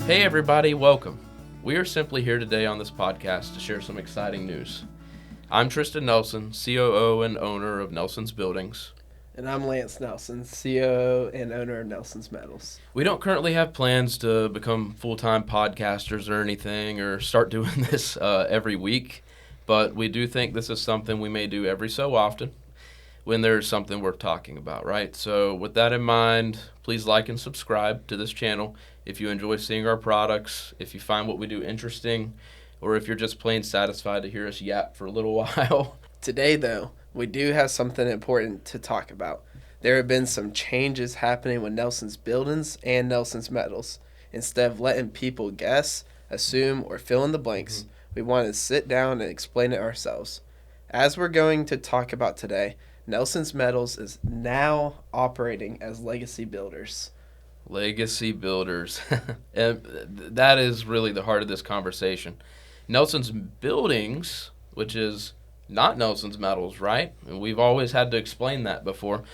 Hey everybody, welcome. We are simply here today on this podcast to share some exciting news. I'm Tristan Nelson, COO and owner of Nelson's Buildings. And I'm Lance Nelson, COO and owner of Nelson's Metals. We don't currently have plans to become full-time podcasters or anything or start doing this every week, but we do think this is something we may do every so often when there's something worth talking about, right? So with that in mind, please like and subscribe to this channel if you enjoy seeing our products, if you find what we do interesting, or if you're just plain satisfied to hear us yap for a little while. Today, though, we do have something important to talk about. There have been some changes happening with Nelson's Buildings and Nelson's Metals. Instead of letting people guess, assume, or fill in the blanks, we want to sit down and explain it ourselves. As we're going to talk about today, Nelson's Metals is now operating as Legacy Builders. Legacy Builders. And that is really the heart of this conversation. Nelson's Buildings, which is not Nelson's Metals, right? And we've always had to explain that before,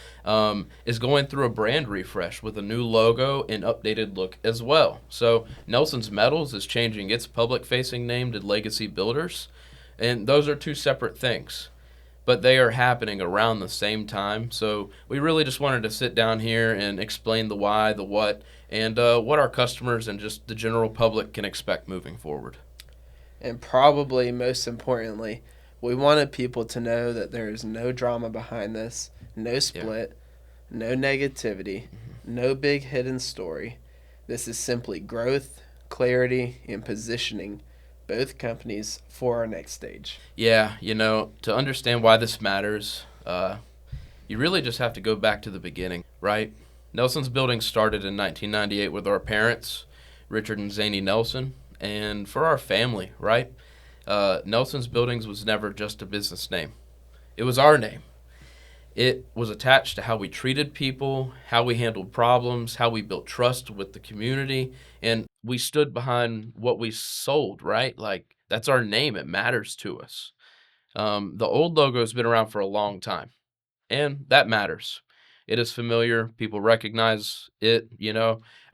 is going through a brand refresh with a new logo and updated look as well. So Nelson's Metals is changing its public-facing name to Legacy Builders, and those are two separate things, but they are happening around the same time. So we really just wanted to sit down here and explain the why, the what, and what our customers and just the general public can expect moving forward. And probably most importantly, we wanted people to know that there is no drama behind this, no split, no negativity, no big hidden story. This is simply growth, clarity, and positioning both companies for our next stage. Yeah, to understand why this matters, you really just have to go back to the beginning, right? Nelson's Buildings started in 1998 with our parents, Richard and Zany Nelson, and for our family, right? Nelson's Buildings was never just a business name. It was our name. It was attached to how we treated people, how we handled problems, how we built trust with the community, and we stood behind what we sold, right? Like, that's our name. It matters to us. The old logo has been around for a long time, and that matters. It is familiar. People recognize it.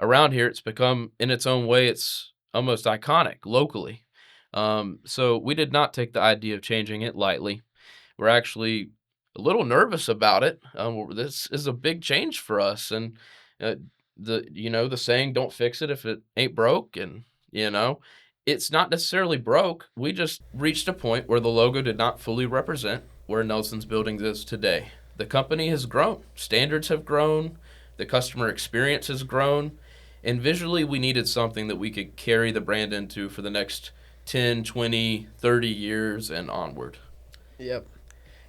Around here, it's become, in its own way, it's almost iconic locally. So we did not take the idea of changing it lightly. We're actually a little nervous about it. This is a big change for us, and the saying, "Don't fix it if it ain't broke," and it's not necessarily broke. We just reached a point where the logo did not fully represent where Nelson's Buildings is today. The company has grown, standards have grown, the customer experience has grown, and visually we needed something that we could carry the brand into for the next 10, 20, 30 years and onward. Yep.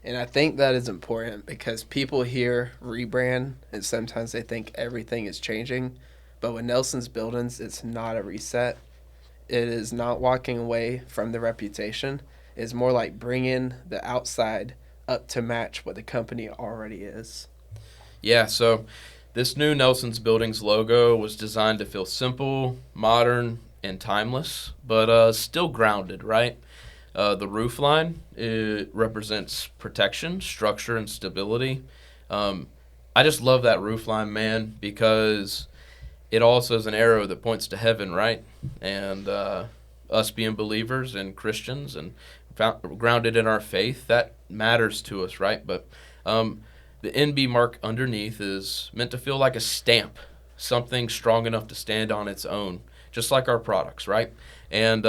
And I think that is important because people hear rebrand and sometimes they think everything is changing. But with Nelson's Buildings, it's not a reset. It is not walking away from the reputation. It's more like bringing the outside up to match what the company already is. Yeah, so this new Nelson's Buildings logo was designed to feel simple, modern, and timeless, but still grounded, right? The roof line, it represents protection, structure, and stability. I just love that roof line, man, because it also is an arrow that points to heaven, right? And us being believers and Christians and grounded in our faith, that matters to us, right? But the NB mark underneath is meant to feel like a stamp, something strong enough to stand on its own, just like our products, right? And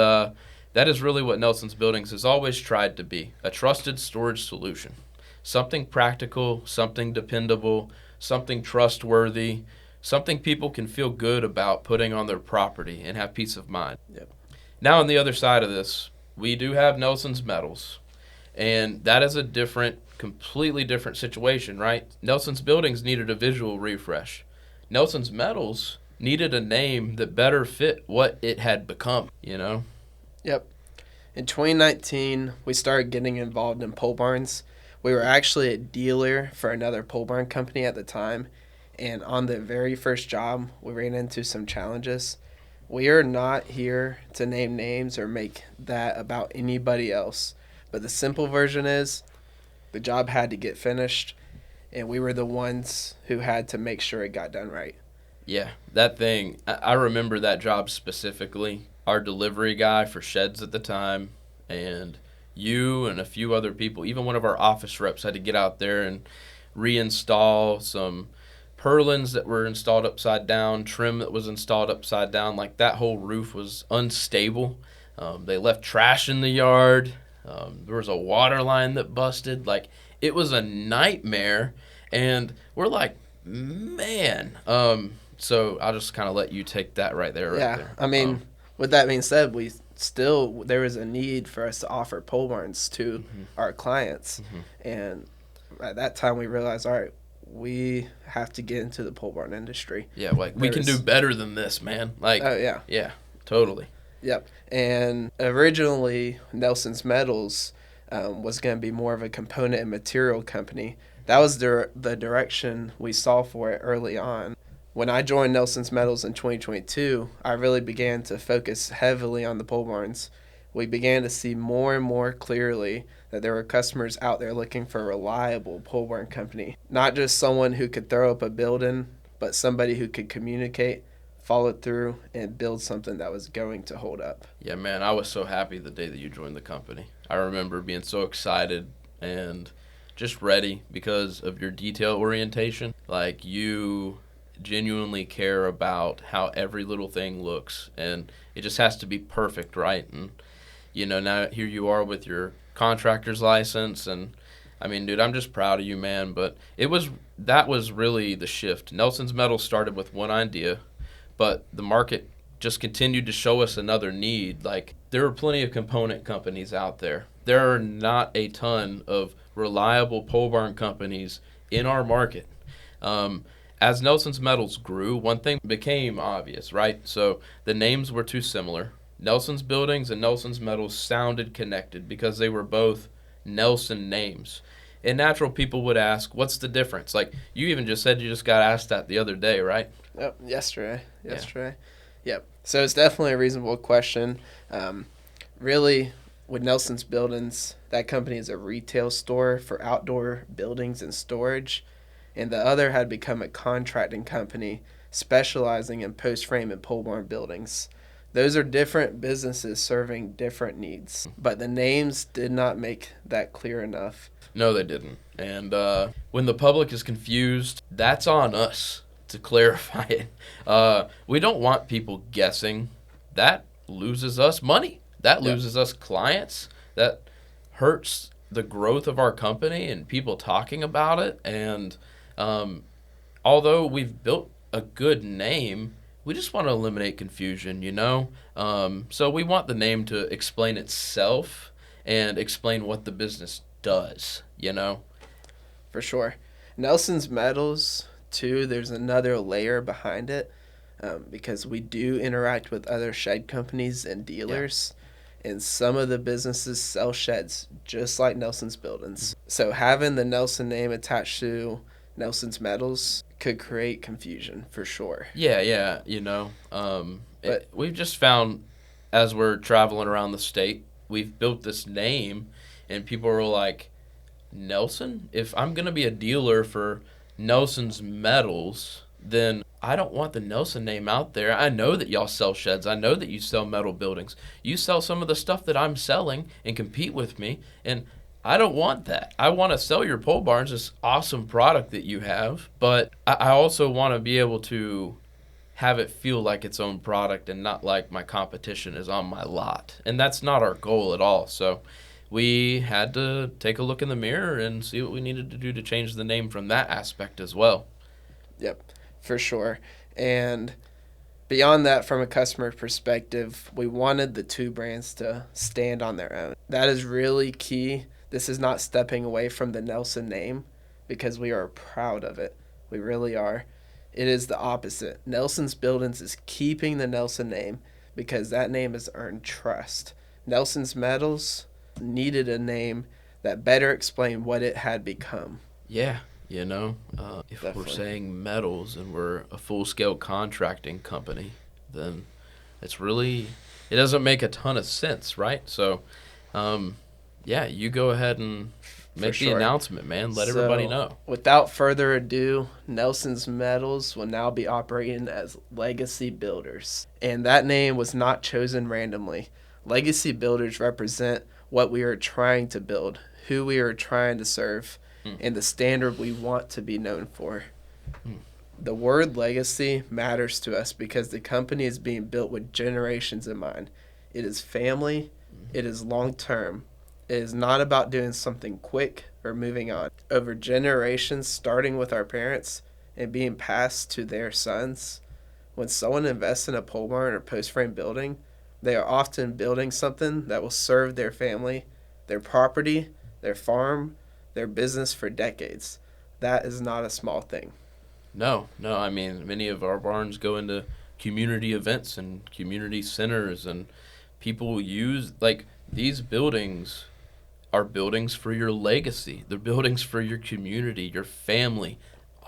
that is really what Nelson's Buildings has always tried to be, a trusted storage solution. Something practical, something dependable, something trustworthy, something people can feel good about putting on their property and have peace of mind. Yep. Now on the other side of this, we do have Nelson's Metals, and that is a completely different situation, right? Nelson's Buildings needed a visual refresh. Nelson's Metals needed a name that better fit what it had become, Yep. In 2019, we started getting involved in pole barns. We were actually a dealer for another pole barn company at the time, and on the very first job, we ran into some challenges. We are not here to name names or make that about anybody else, but the simple version is the job had to get finished, and we were the ones who had to make sure it got done right. Yeah, that thing, I remember that job specifically. Our delivery guy for sheds at the time, and you and a few other people, even one of our office reps had to get out there and reinstall some purlins that were installed upside down, trim that was installed upside down. Like that whole roof was unstable. They left trash in the yard. There was a water line that busted. Like it was a nightmare. And we're like, man. So I'll just kind of let you take that right there, right Yeah, there. I mean, with that being said, there was a need for us to offer pole barns to our clients, and at that time we realized, all right, we have to get into the pole barn industry. Yeah, like we can do better than this, man. Like, Oh yeah, yeah, totally. yep. And originally, Nelson's Metals was going to be more of a component and material company. That was the direction we saw for it early on. When I joined Nelson's Metals in 2022, I really began to focus heavily on the pole barns. We began to see more and more clearly that there were customers out there looking for a reliable pole barn company. Not just someone who could throw up a building, but somebody who could communicate, follow through, and build something that was going to hold up. Yeah, man, I was so happy the day that you joined the company. I remember being so excited and just ready because of your detail orientation. Like, you genuinely care about how every little thing looks, and it just has to be perfect, right? And now here you are with your contractor's license, and I mean, dude, I'm just proud of you, man. But that was really the shift. Nelson's Metal started with one idea, but the market just continued to show us another need. Like, there are plenty of component companies out there. There are not a ton of reliable pole barn companies in our market. As Nelson's Metals grew, one thing became obvious, right? So the names were too similar. Nelson's Buildings and Nelson's Metals sounded connected because they were both Nelson names. And natural people would ask, what's the difference? Like, you even just said you just got asked that the other day, right? Yep, yesterday. Yep. So it's definitely a reasonable question. Really, with Nelson's Buildings, that company is a retail store for outdoor buildings and storage, and the other had become a contracting company specializing in post-frame and pole barn buildings. Those are different businesses serving different needs, but the names did not make that clear enough. No, they didn't. And when the public is confused, that's on us to clarify it. We don't want people guessing. That loses us money. That loses us clients. That hurts the growth of our company and people talking about it. And although we've built a good name, we just want to eliminate confusion, So we want the name to explain itself and explain what the business does, For sure. Nelson's Metals, too, there's another layer behind it because we do interact with other shed companies and dealers. And some of the businesses sell sheds just like Nelson's Buildings. So having the Nelson name attached to Nelson's Metals could create confusion for sure. Yeah, but we've just found as we're traveling around the state, we've built this name, and people are like, Nelson? If I'm going to be a dealer for Nelson's Metals, then I don't want the Nelson name out there. I know that y'all sell sheds. I know that you sell metal buildings. You sell some of the stuff that I'm selling and compete with me, and I don't want that. I want to sell your pole barns, this awesome product that you have, but I also want to be able to have it feel like its own product and not like my competition is on my lot. And that's not our goal at all. So we had to take a look in the mirror and see what we needed to do to change the name from that aspect as well. Yep, for sure. And beyond that, from a customer perspective, we wanted the two brands to stand on their own. That is really key. This is not stepping away from the Nelson name because we are proud of it. We really are. It is the opposite. Nelson's Buildings is keeping the Nelson name because that name has earned trust. Nelson's Metals needed a name that better explained what it had become. Yeah, if Definitely. We're saying metals and we're a full-scale contracting company, then it doesn't make a ton of sense, right? So, you go ahead and Make the sure. announcement, man. Let everybody know. Without further ado, Nelson's Metals will now be operating as Legacy Builders. And that name was not chosen randomly. Legacy Builders represent what we are trying to build, who we are trying to serve, and the standard we want to be known for. The word legacy matters to us because the company is being built with generations in mind. It is family. It is long term. It is not about doing something quick or moving on. Over generations, starting with our parents and being passed to their sons, when someone invests in a pole barn or post frame building, they are often building something that will serve their family, their property, their farm, their business for decades. That is not a small thing. No. I mean, many of our barns go into community events and community centers, and people use, like, these buildings are buildings for your legacy. They're buildings for your community, your family.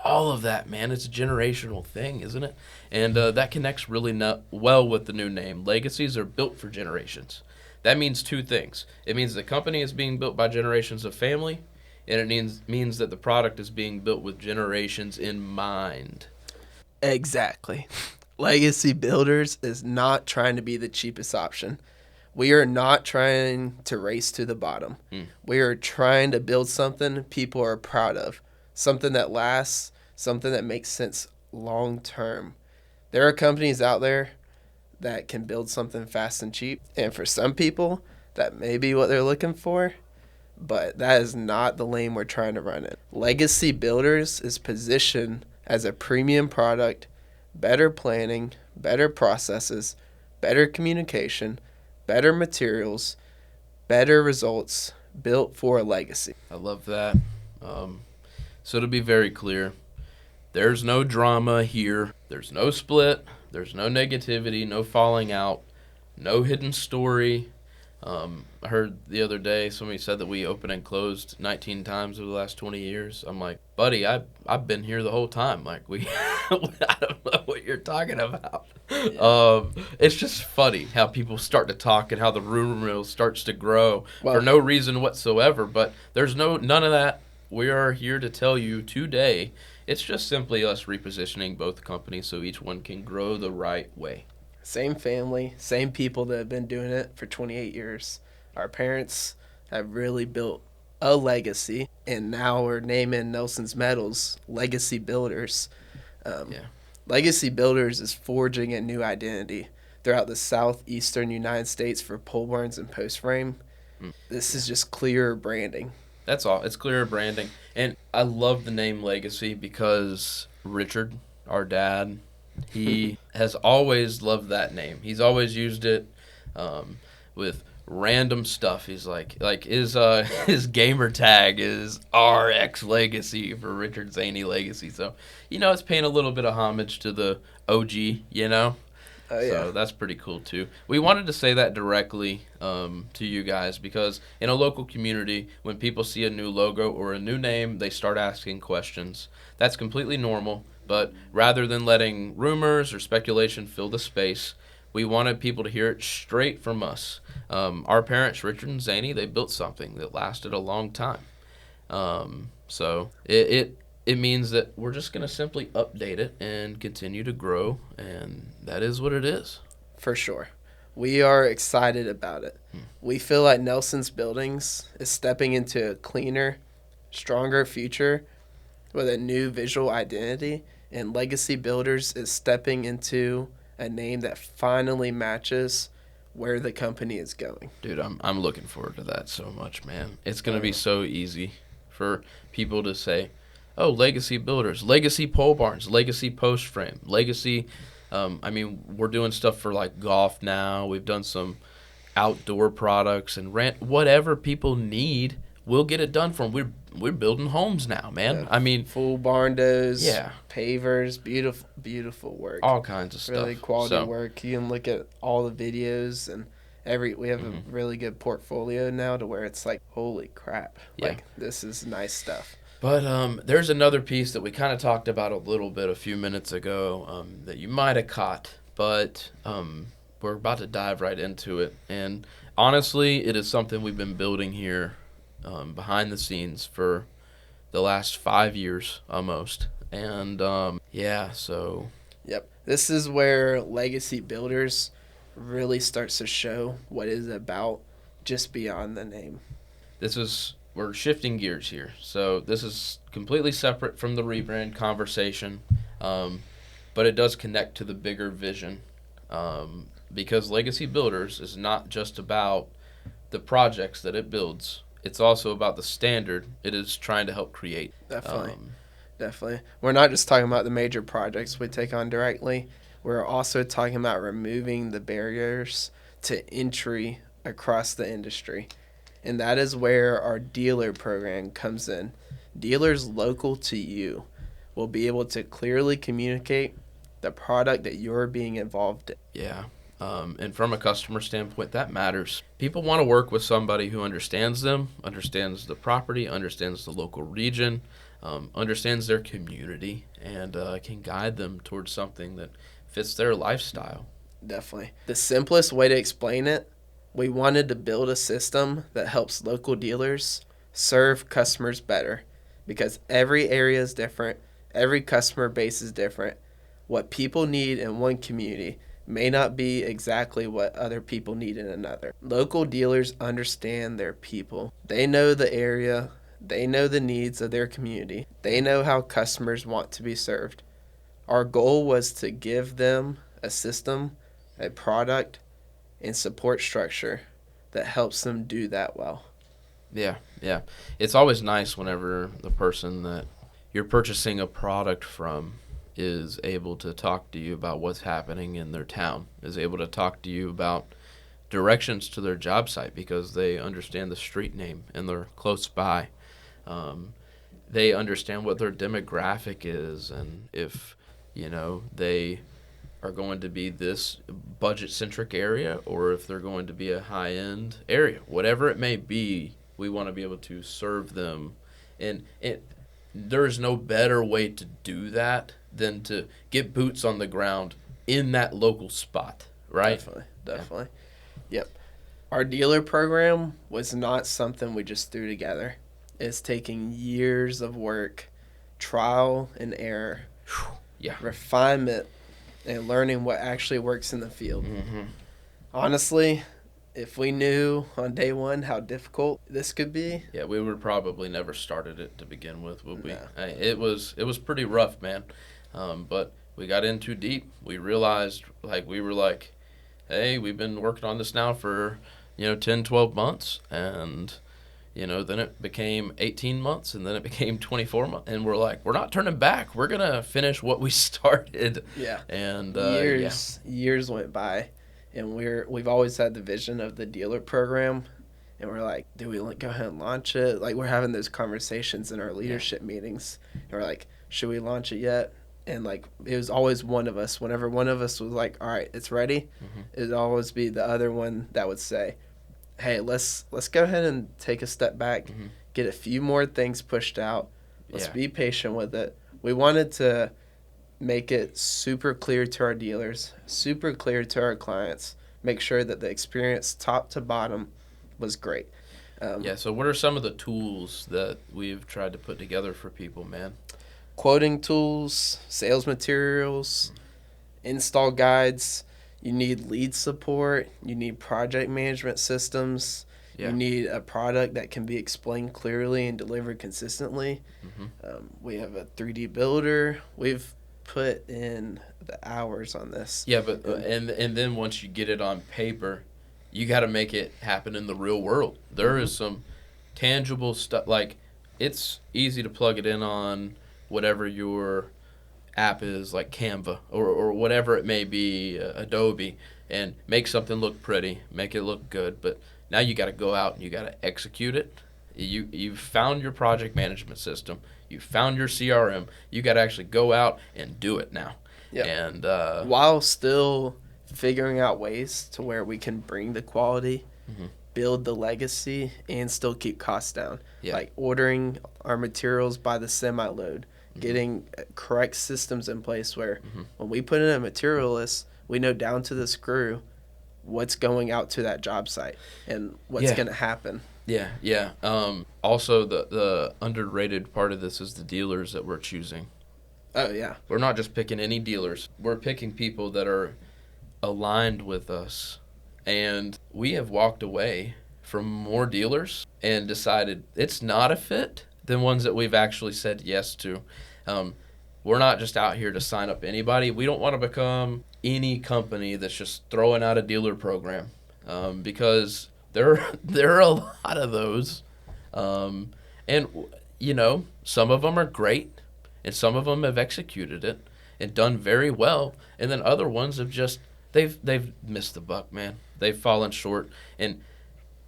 All of that, man. It's a generational thing, isn't it? And that connects really well with the new name. Legacies are built for generations. That means two things. It means the company is being built by generations of family, and it means that the product is being built with generations in mind. Exactly. Legacy Builders is not trying to be the cheapest option. We are not trying to race to the bottom. We are trying to build something people are proud of, something that lasts, something that makes sense long term. There are companies out there that can build something fast and cheap, and for some people, that may be what they're looking for, but that is not the lane we're trying to run in. Legacy Builders is positioned as a premium product, better planning, better processes, better communication, better materials, better results, built for a legacy. I love that. So to be very clear, there's no drama here. There's no split. There's no negativity, no falling out, no hidden story. I heard the other day somebody said that we opened and closed 19 times over the last 20 years. I'm like, buddy, I've been here the whole time. Like, I don't know what you're talking about. Yeah. It's just funny how people start to talk and how the rumor mill starts to grow for no reason whatsoever. But there's none of that. We are here to tell you today. It's just simply us repositioning both companies so each one can grow the right way. Same family, same people that have been doing it for 28 years. Our parents have really built a legacy, and now we're naming Nelson's Metals Legacy Builders. Legacy Builders is forging a new identity throughout the southeastern United States for pole barns and post frame. This is just clearer branding. That's all. It's clearer branding. And I love the name Legacy because Richard, our dad, he has always loved that name. He's always used it with random stuff. He's like his gamer tag is RX Legacy for Richard Zaney Legacy. So, it's paying a little bit of homage to the OG, So that's pretty cool too. We wanted to say that directly to you guys because in a local community, when people see a new logo or a new name, they start asking questions. That's completely normal. But rather than letting rumors or speculation fill the space, we wanted people to hear it straight from us. Our parents, Richard and Zaney, they built something that lasted a long time. So it means that we're just going to simply update it and continue to grow, and that is what it is. For sure. We are excited about it. We feel like Nelson's Buildings is stepping into a cleaner, stronger future with a new visual identity, and Legacy Builders is stepping into a name that finally matches where the company is going. Dude, I'm looking forward to that so much, man. It's going to be so easy for people to say, oh, Legacy Builders, Legacy Pole Barns, Legacy Post Frame, Legacy. We're doing stuff for like golf now. We've done some outdoor products and whatever people need. We'll get it done for them. We're building homes now, man. Yeah, full barn doors, pavers, beautiful work. All kinds of stuff. Really quality work. You can look at all the videos and we have a really good portfolio now to where it's like, holy crap. Yeah. Like, this is nice stuff. But there's another piece that we kind of talked about a little bit a few minutes ago that you might have caught, but we're about to dive right into it. And honestly, it is something we've been building here behind the scenes for the last 5 years almost. And so Yep. This is where Legacy Builders really starts to show what it's about just beyond the name. we're shifting gears here. So this is completely separate from the rebrand conversation, but it does connect to the bigger vision, because Legacy Builders is not just about the projects that it builds. It's also about the standard it is trying to help create. Definitely. We're not just talking about the major projects we take on directly. We're also talking about removing the barriers to entry across the industry. And that is where our dealer program comes in. Dealers local to you will be able to clearly communicate the product that you're being involved in. Yeah. And from a customer standpoint, that matters. People want to work with somebody who understands them, understands the property, understands the local region, understands their community, and can guide them towards something that fits their lifestyle. Definitely. The simplest way to explain it, we wanted to build a system that helps local dealers serve customers better, because every area is different, every customer base is different. What people need in one community may not be exactly what other people need in another. Local dealers understand their people. They know the area, they know the needs of their community, they know how customers want to be served. Our goal was to give them a system, a product, and support structure that helps them do that well. Yeah. It's always nice whenever the person that you're purchasing a product from is able to talk to you about what's happening in their town, is able to talk to you about directions to their job site because they understand the street name and they're close by. They understand what their demographic is, and if they are going to be this budget-centric area or if they're going to be a high-end area. Whatever it may be, we want to be able to serve them. And there's no better way to do that than to get boots on the ground in that local spot, right? Definitely. Yep. Our dealer program was not something we just threw together. It's taking years of work, trial and error, refinement, and learning what actually works in the field. Mm-hmm. Honestly, if we knew on day one how difficult this could be, we would probably never started it to begin with, would we? No. It was pretty rough, man. But we got in too deep. We realized, hey, we've been working on this now for 10, 12 months, and then it became 18 months, and then it became 24 months, and we're like, we're not turning back. We're gonna finish what we started. Yeah. And years went by, and we've always had the vision of the dealer program, and we're like, do we go ahead and launch it? Like, we're having those conversations in our leadership meetings, and we're like, should we launch it yet? And it was always one of us. Whenever one of us was like, all right, it's ready, it'd always be the other one that would say, hey, let's go ahead and take a step back, get a few more things pushed out. Let's be patient with it. We wanted to make it super clear to our dealers, super clear to our clients, make sure that the experience top to bottom was great. So what are some of the tools that we've tried to put together for people, man? Quoting tools, sales materials, install guides. You need lead support. You need project management systems. Yeah. You need a product that can be explained clearly and delivered consistently. We have a 3D builder. We've put in the hours on this. Yeah, but and then once you get it on paper, you got to make it happen in the real world. There is some tangible stuff. Like, it's easy to plug it in on whatever your app is, like Canva or whatever it may be, Adobe, and make something look pretty, make it look good. But now you got to go out and you got to execute it. You've found your project management system. You found your CRM. You got to actually go out and do it now. Yeah. And while still figuring out ways to where we can bring the quality, build the legacy, and still keep costs down. Yeah. Like ordering our materials by the semi-load, getting correct systems in place where when we put in a material list, we know down to the screw what's going out to that job site and what's going to happen. Yeah. Also, the underrated part of this is the dealers that we're choosing. Oh yeah, We're not just picking any dealers. We're picking people that are aligned with us. And we have walked away from more dealers and decided it's not a fit than ones that we've actually said yes to. Um, we're not just out here to sign up anybody. We don't want to become any company that's just throwing out a dealer program, because there are a lot of those, um, and some of them are great, and some of them have executed it and done very well, and then other ones have just they've missed the buck, man. They've fallen short, and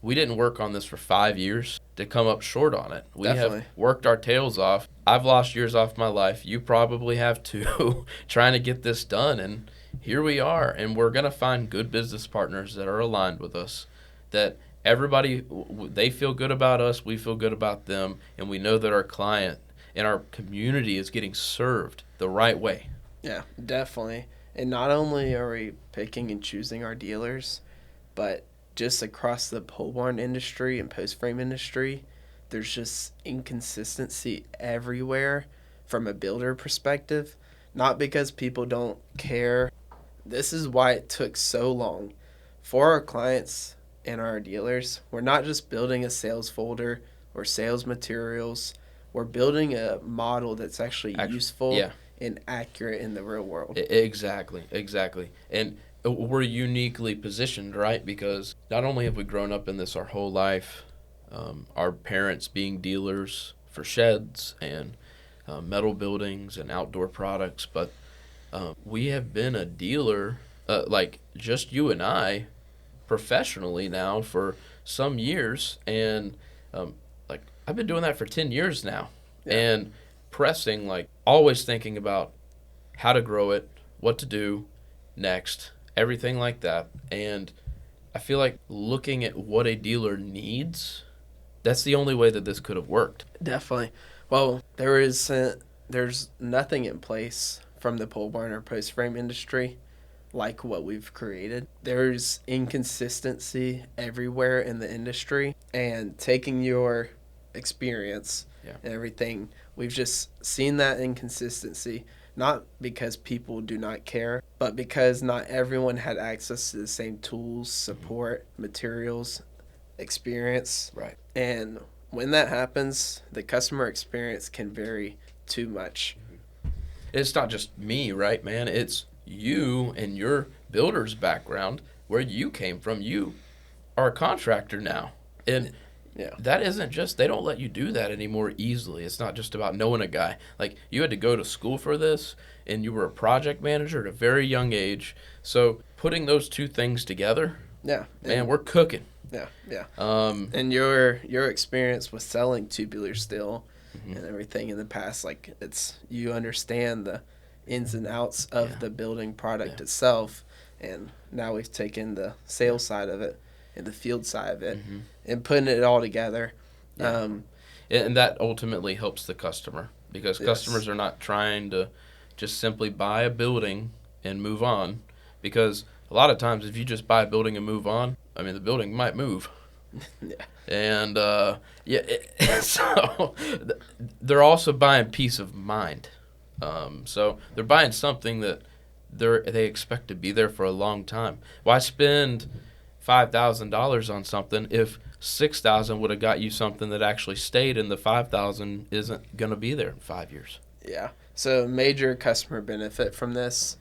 we didn't work on this for 5 years to come up short on it. We definitely. have worked our tails off. I've lost years off my life. You probably have too, trying to get this done. And here we are. And we're going to find good business partners that are aligned with us, that everybody, they feel good about us, we feel good about them, and we know that our client and our community is getting served the right way. Yeah, definitely. And not only are we picking and choosing our dealers, but just across the pole barn industry and post frame industry, there's just inconsistency everywhere from a builder perspective. Not because people don't care. This is why it took so long for our clients and our dealers. We're not just building a sales folder or sales materials. We're building a model that's actually useful Yeah, and accurate in the real world. exactly. And we're uniquely positioned, right? Because not only have we grown up in this our whole life, our parents being dealers for sheds and metal buildings and outdoor products, but we have been a dealer, like just you and I, professionally now for some years, and like I've been doing that for 10 years now, Yeah. and pressing, like always thinking about how to grow it, what to do next, everything like that. And I feel like looking at what a dealer needs, that's the only way that this could have worked. Definitely. Well, there's nothing in place from the pole barn or post frame industry like what we've created. There's inconsistency everywhere in the industry, and taking your experience Yeah. and everything, we've just seen that inconsistency. Not because people do not care, but because not everyone had access to the same tools, support, materials, experience. Right. And when that happens, the customer experience can vary too much. It's not just me, right, man? It's you and your builder's background, where you came from. You are a contractor now. And Yeah. that isn't just, they don't let you do that anymore easily. It's not just about knowing a guy. Like, you had to go to school for this, and you were a project manager at a very young age. So putting those two things together, Yeah. man, we're cooking. Yeah, yeah. Um, And your experience with selling tubular steel Mhm. and everything in the past, like you understand the ins and outs of Yeah. the building product Yeah. itself, and now we've taken the sales side of it and the field side of it Mhm. and putting it all together. Yeah. And that ultimately helps the customer, because Yes. customers are not trying to just simply buy a building and move on. Because a lot of times, if you just buy a building and move on, I mean, the building might move. Yeah. And so they're also buying peace of mind. So they're buying something that they expect to be there for a long time. Why spend $5,000 on something if 6,000 would have got you something that actually stayed, and the 5,000 isn't going to be there in 5 years? Yeah. So major customer benefit from this,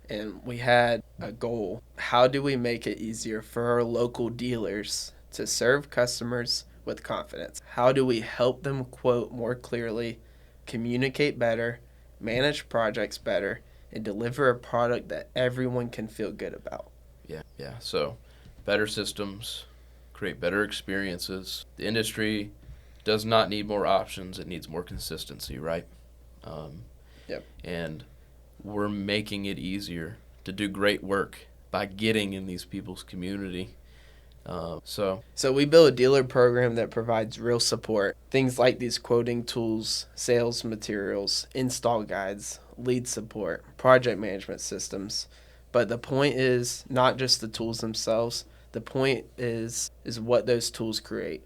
and we had a goal. How do we make it easier for our local dealers to serve customers with confidence? How do we help them quote more clearly, communicate better, manage projects better, and deliver a product that everyone can feel good about? Yeah. So better systems, create better experiences. The industry does not need more options. It needs more consistency, right? Um, Yep. And we're making it easier to do great work by getting in these people's community. So So we build a dealer program that provides real support. Things like these quoting tools, sales materials, install guides, lead support, project management systems. But the point is not just the tools themselves. The point is what those tools create.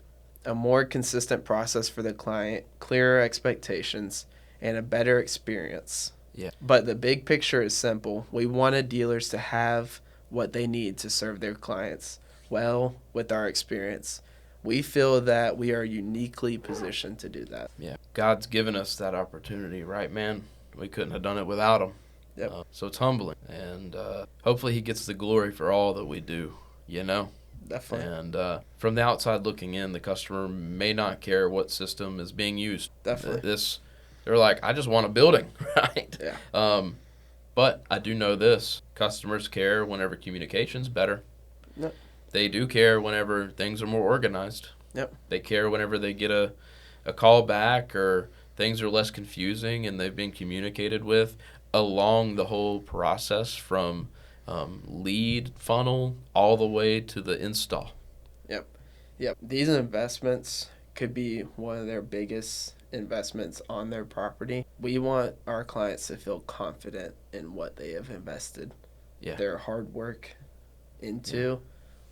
a more consistent process for the client, clearer expectations, and a better experience. Yeah. But the big picture is simple. We wanted dealers to have what they need to serve their clients well with our experience. We feel that we are uniquely positioned to do that. Yeah. God's given us that opportunity, right, man? We couldn't have done it without him. Yep. So it's humbling. And hopefully he gets the glory for all that we do, you know? Definitely. And from the outside looking in, the customer may not care what system is being used. Definitely. They're like, I just want a building, right? Yeah. But I do know this. Customers care whenever communication's better. Yep. They do care whenever things are more organized. Yep. They care whenever they get a call back or things are less confusing and they've been communicated with along the whole process from lead funnel all the way to the install. Yep. These investments could be one of their biggest investments on their property. We want our clients to feel confident in what they have invested their hard work into.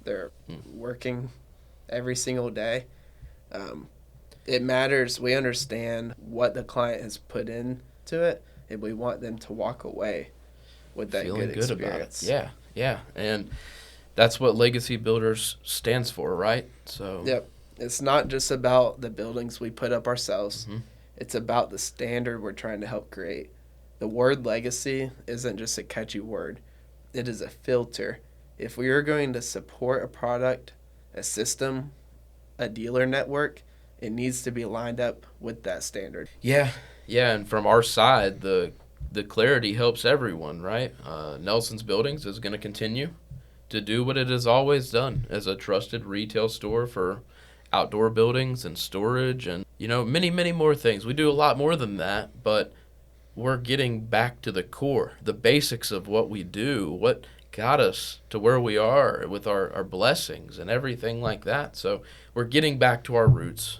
They're working every single day. It matters. We understand what the client has put into it, and we want them to walk away with that feeling good about experience. it. Yeah. And that's what Legacy Builders stands for, right? So Yep. It's not just about the buildings we put up ourselves. Mm-hmm. It's about the standard we're trying to help create. The word legacy isn't just a catchy word. It is a filter. If we are going to support a product, a system, a dealer network, it needs to be lined up with that standard. Yeah, and from our side, the clarity helps everyone, right? Nelson's Buildings is going to continue to do what it has always done as a trusted retail store for outdoor buildings and storage and, many, many more things. We do a lot more than that, but we're getting back to the core, the basics of what we do, what got us to where we are with our blessings and everything like that. So we're getting back to our roots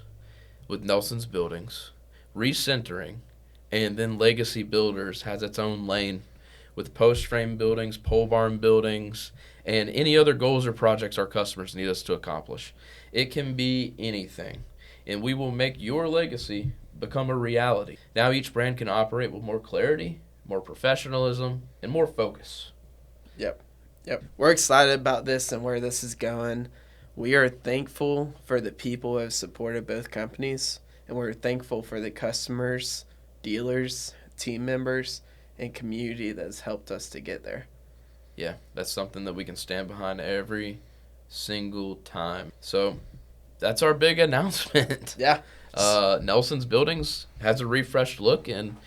with Nelson's Buildings, recentering, and then Legacy Builders has its own lane with post frame buildings, pole barn buildings, and any other goals or projects our customers need us to accomplish. It can be anything, and we will make your legacy become a reality. Now each brand can operate with more clarity, more professionalism, and more focus. Yep. We're excited about this and where this is going. We are thankful for the people who have supported both companies, and we're thankful for the customers, dealers, team members, and community that's helped us to get there. Yeah, that's something that we can stand behind every single time. So that's our big announcement. Yeah. Nelson's Buildings has a refreshed look, and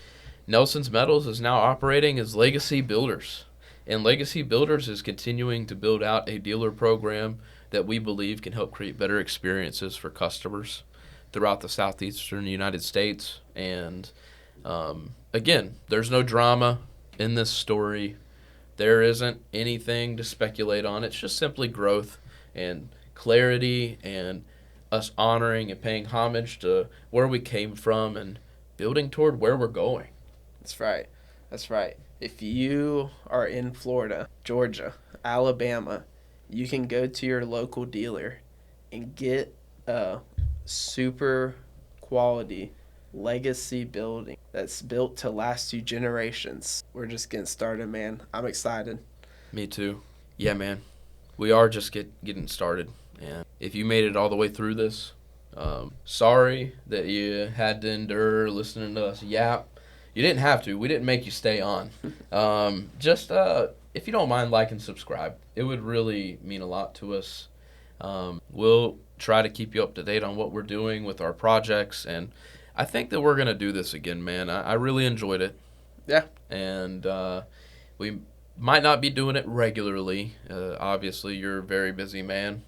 Nelson's Metals is now operating as Legacy Builders. And Legacy Builders is continuing to build out a dealer program that we believe can help create better experiences for customers throughout the southeastern United States. And again, there's no drama in this story. There isn't anything to speculate on. It's just simply growth and clarity and us honoring and paying homage to where we came from and building toward where we're going. That's right. If you are in Florida, Georgia, Alabama, you can go to your local dealer and get a super quality legacy building that's built to last you generations. We're just getting started, man. I'm excited. Me too. Yeah, man. We are just getting started. And if you made it all the way through this, sorry that you had to endure listening to us yap. You didn't have to. We didn't make you stay on. Just if you don't mind, like and subscribe. It would really mean a lot to us. We'll try to keep you up to date on what we're doing with our projects. And I think that we're going to do this again, man. I really enjoyed it. Yeah. And we might not be doing it regularly. Obviously, you're a very busy man.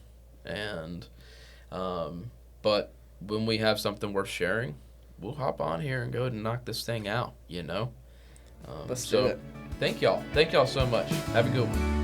And but when we have something worth sharing, we'll hop on here and go ahead and knock this thing out, Let's do it. Thank y'all so much. Have a good one.